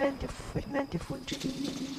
Fernando Fuggini.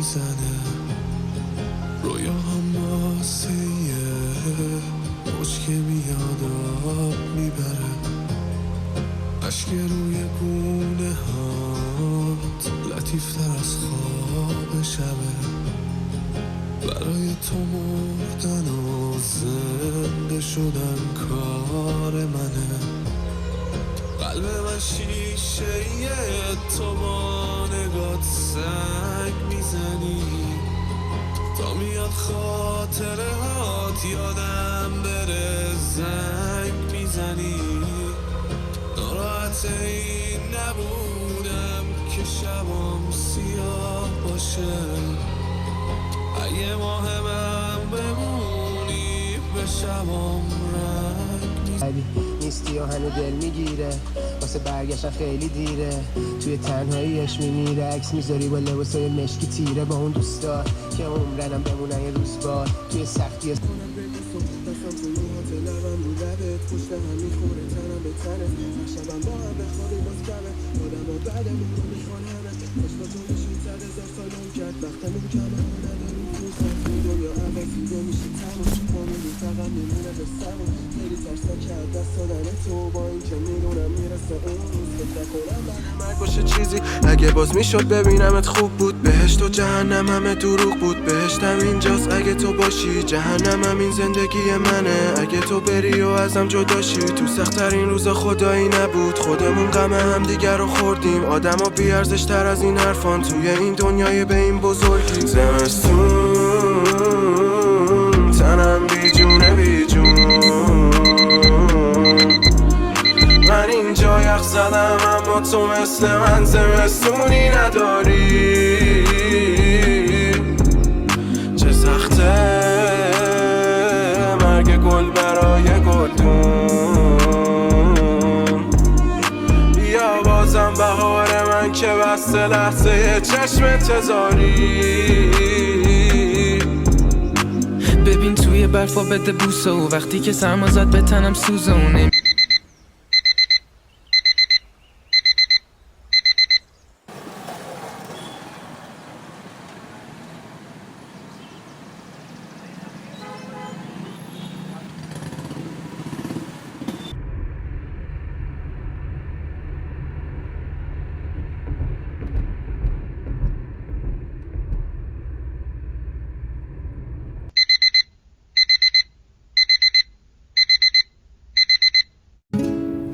میزنه رویاهم واسه یه موج که میاد آب میبره اشک روی گونه هات لطیفتر از خواب شبه برای تو مردن و زنده شدن کار منه شیشه تو با نگات سنگ میزنی تا میاد خاطره هات یادم بره زنگ میزنی ناراحت این نبودم که شبام سیاه باشه اگه مهمم بمونی به شبام رنگ نیستی و هنو دل میگیره واسه برگشتن خیلی دیره توی تنهاییش میمیره عکس میذاری با لباسای مشکی تیره با اون دوستا که عمرنم بمونن یه روز بار توی سختی دستم تو موهات لبم رو لبت پشت هم میخوره تنم به تنه شبم با هم بخوابی باز کمه آدم ها بعدمون رو میخوان همه عشقا تو میشین 100,000 سالم کرد وقتمون کمه نداریم فرصت دنیا عوضیده میشه تموم ما میریم فقط میمونه به سمون خیلی ترسا کرد دست دادن تو با این که میدونم میرسه اون روز فکر نکنم بعد مرگ باشه چیزی اگه باز میشد ببینمت خوب بود بهشت و جهنم همه دروغ بود بهشتم اینجاست اگه تو باشی جهنم هم این زندگی منه اگه تو بری و ازم جداشی تو سخت‌ترین روزا خدایی نبود خودمون غم هم دیگر رو خوردیم آدم ها بیارزش تر از این حرفان توی این دنیای به این بزرگی زمستون تنم بیجونه بیجون من اینجا یخ زدم اما تو مثل من زمستونی نداری چه سخته مرگ گل برای گلدون بیا بازم بهار من که بسته لحظه چشم انتظاری ببین توی برفا بده بوسه و وقتی که سرما زد به تنم سوزونه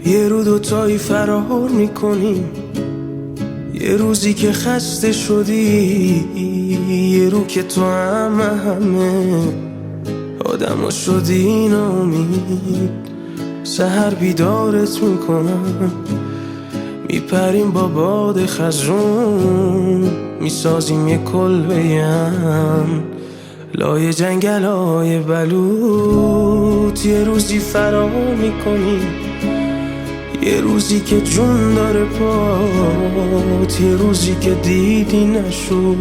یه رو دوتایی فرار میکنیم یه روزی که خسته شدی یه رو که تو همه آدم ها شدی ناامید سحر بیدارت میکنم میپریم با باد خزرون میسازیم یه کلبه‌ام لای جنگل های بلوط یه روزی فرار میکنیم یه روزی که جون داره پات یه روزی که دیدی نشد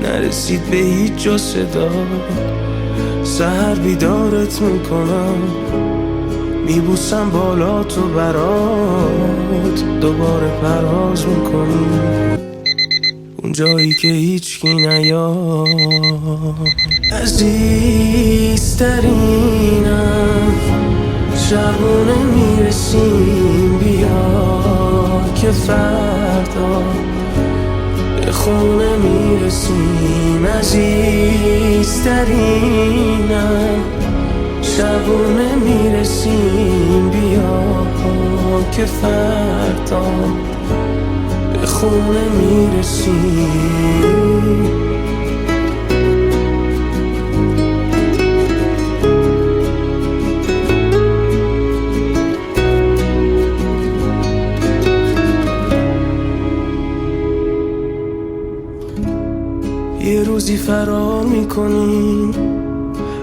نرسید به هیچ جا صدا سحر بیدارت میکنم میبوسم بالا تو برات دوباره پرواز میکنیم اون جایی که هیچکی نیاد عزیزترینم شبونه میرسیم بیا که فردا به خونه میرسیم عزیزترینم شبونه میرسیم بیا که فردا به خونه میرسیم یه روزی فرار میکنیم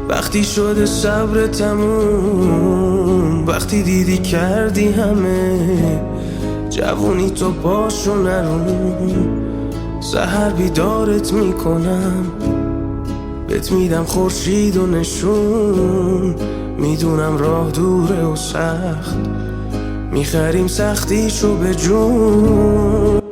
وقتی شده صبر تموم وقتی دیدی کردی همه جوونی تو پاشو نرون سحر بیدارت میکنم بهت میدم خورشید و نشون میدونم راه دوره و سخت میخریم سختیشو به جون